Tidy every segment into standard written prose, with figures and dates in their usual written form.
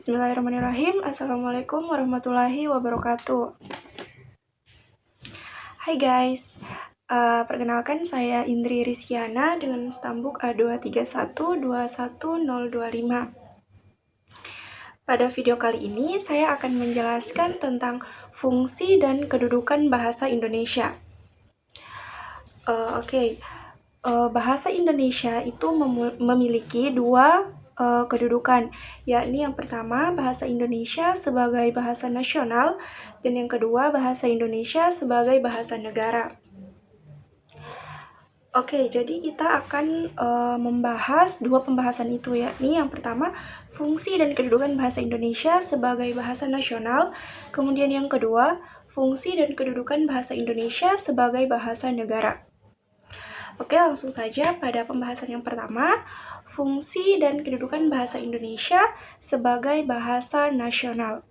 Bismillahirrahmanirrahim. Assalamualaikum warahmatullahi wabarakatuh. Hai guys, perkenalkan saya Indri Rizkiana dengan stambuk A23121025. Pada video kali ini saya akan menjelaskan tentang fungsi dan kedudukan bahasa Indonesia. Bahasa Indonesia itu memiliki dua kedudukan, yakni yang pertama bahasa Indonesia sebagai bahasa nasional dan yang kedua bahasa Indonesia sebagai bahasa negara. Jadi kita akan membahas dua pembahasan itu, yakni yang pertama fungsi dan kedudukan bahasa Indonesia sebagai bahasa nasional, kemudian yang kedua fungsi dan kedudukan bahasa Indonesia sebagai bahasa negara. Langsung saja pada pembahasan yang pertama, fungsi dan kedudukan bahasa Indonesia sebagai bahasa nasional.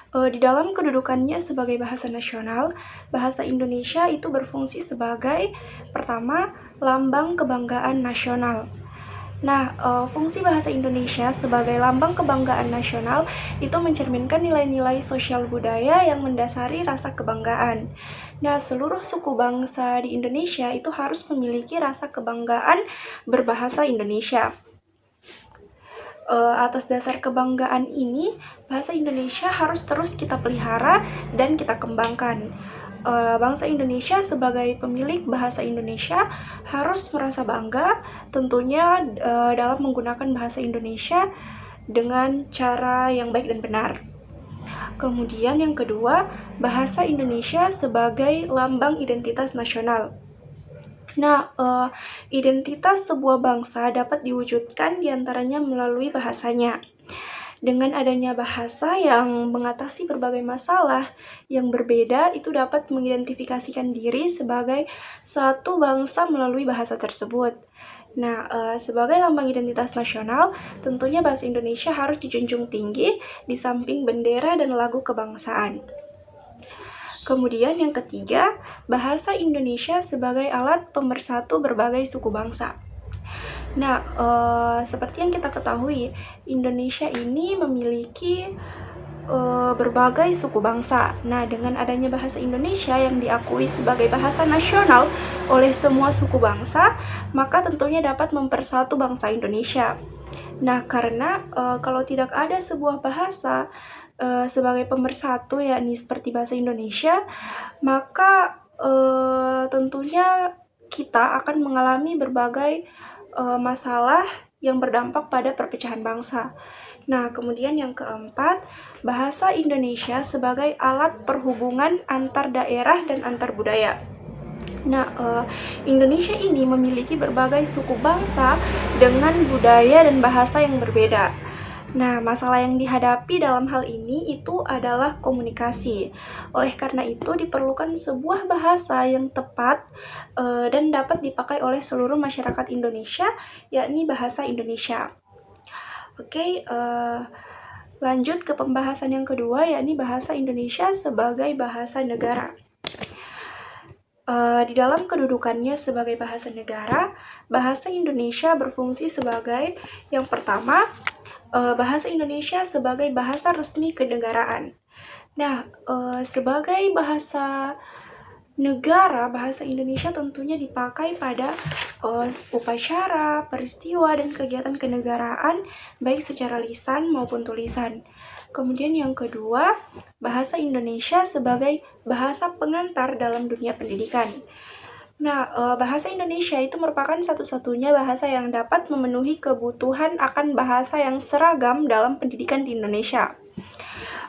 Di dalam kedudukannya sebagai bahasa nasional, bahasa Indonesia itu berfungsi sebagai pertama, lambang kebanggaan nasional. Fungsi bahasa Indonesia sebagai lambang kebanggaan nasional itu mencerminkan nilai-nilai sosial budaya yang mendasari rasa kebanggaan. Seluruh suku bangsa di Indonesia itu harus memiliki rasa kebanggaan berbahasa Indonesia. Atas dasar kebanggaan ini, bahasa Indonesia harus terus kita pelihara dan kita kembangkan. Bangsa Indonesia sebagai pemilik bahasa Indonesia harus merasa bangga tentunya dalam menggunakan bahasa Indonesia dengan cara yang baik dan benar. Kemudian yang kedua, bahasa Indonesia sebagai lambang identitas nasional. Identitas sebuah bangsa dapat diwujudkan diantaranya melalui bahasanya. Dengan adanya bahasa yang mengatasi berbagai masalah yang berbeda, itu dapat mengidentifikasikan diri sebagai satu bangsa melalui bahasa tersebut. Sebagai lambang identitas nasional, tentunya bahasa Indonesia harus dijunjung tinggi di samping bendera dan lagu kebangsaan. Kemudian yang ketiga, bahasa Indonesia sebagai alat pemersatu berbagai suku bangsa. Seperti yang kita ketahui, Indonesia ini memiliki berbagai suku bangsa. Dengan adanya bahasa Indonesia yang diakui sebagai bahasa nasional oleh semua suku bangsa, maka tentunya dapat mempersatu bangsa Indonesia. Karena kalau tidak ada sebuah bahasa sebagai pemersatu, yakni seperti bahasa Indonesia, maka tentunya kita akan mengalami berbagai masalah yang berdampak pada perpecahan bangsa. Kemudian yang keempat, bahasa Indonesia sebagai alat perhubungan antar daerah dan antar budaya. Indonesia ini memiliki berbagai suku bangsa dengan budaya dan bahasa yang berbeda. Masalah yang dihadapi dalam hal ini itu adalah komunikasi. Oleh karena itu diperlukan sebuah bahasa yang tepat dan dapat dipakai oleh seluruh masyarakat Indonesia, yakni bahasa Indonesia. Lanjut ke pembahasan yang kedua, yakni bahasa Indonesia sebagai bahasa negara. Di dalam kedudukannya sebagai bahasa negara, bahasa Indonesia berfungsi sebagai yang pertama, bahasa Indonesia sebagai bahasa resmi kenegaraan. Sebagai bahasa negara, bahasa Indonesia tentunya dipakai pada upacara, peristiwa, dan kegiatan kenegaraan, baik secara lisan maupun tulisan. Kemudian yang kedua, bahasa Indonesia sebagai bahasa pengantar dalam dunia pendidikan. Bahasa Indonesia itu merupakan satu-satunya bahasa yang dapat memenuhi kebutuhan akan bahasa yang seragam dalam pendidikan di Indonesia.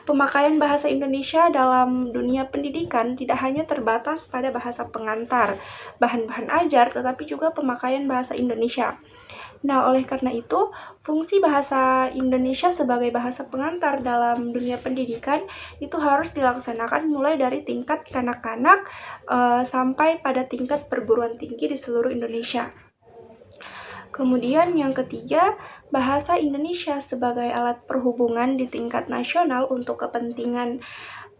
Pemakaian bahasa Indonesia dalam dunia pendidikan tidak hanya terbatas pada bahasa pengantar, bahan-bahan ajar, tetapi juga pemakaian bahasa Indonesia. Oleh karena itu, fungsi bahasa Indonesia sebagai bahasa pengantar dalam dunia pendidikan itu harus dilaksanakan mulai dari tingkat kanak-kanak sampai pada tingkat perguruan tinggi di seluruh Indonesia. Kemudian yang ketiga, bahasa Indonesia sebagai alat perhubungan di tingkat nasional untuk kepentingan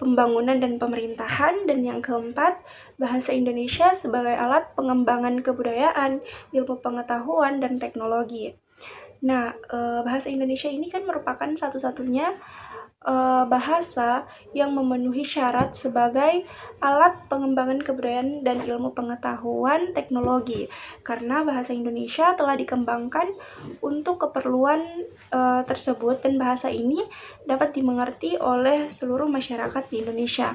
pembangunan dan pemerintahan. Dan yang keempat, bahasa Indonesia sebagai alat pengembangan kebudayaan, ilmu pengetahuan, dan teknologi. Nah, bahasa Indonesia ini kan merupakan satu-satunya bahasa yang memenuhi syarat sebagai alat pengembangan kebudayaan dan ilmu pengetahuan teknologi, karena bahasa Indonesia telah dikembangkan untuk keperluan tersebut, dan bahasa ini dapat dimengerti oleh seluruh masyarakat di Indonesia.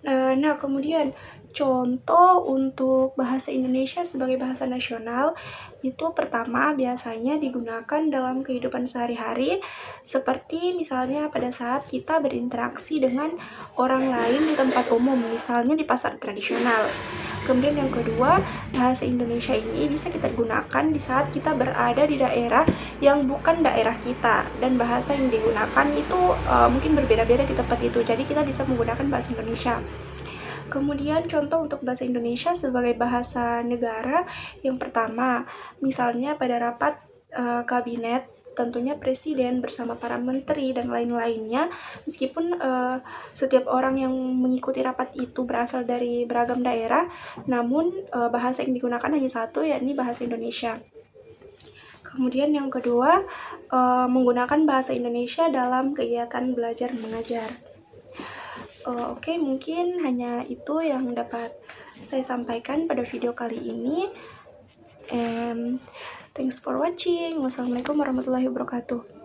Nah, kemudian contoh untuk bahasa Indonesia sebagai bahasa nasional itu pertama biasanya digunakan dalam kehidupan sehari-hari, seperti misalnya pada saat kita berinteraksi dengan orang lain di tempat umum, misalnya di pasar tradisional. Kemudian yang kedua, bahasa Indonesia ini bisa kita gunakan di saat kita berada di daerah yang bukan daerah kita, dan bahasa yang digunakan itu mungkin berbeda-beda di tempat itu, jadi kita bisa menggunakan bahasa Indonesia. Kemudian contoh untuk bahasa Indonesia sebagai bahasa negara, yang pertama, misalnya pada rapat kabinet, tentunya presiden bersama para menteri dan lain-lainnya, meskipun setiap orang yang mengikuti rapat itu berasal dari beragam daerah, namun bahasa yang digunakan hanya satu, yakni bahasa Indonesia. Kemudian yang kedua, menggunakan bahasa Indonesia dalam kegiatan belajar mengajar. Oke, mungkin hanya itu yang dapat saya sampaikan pada video kali ini. And thanks for watching. Wassalamualaikum warahmatullahi wabarakatuh.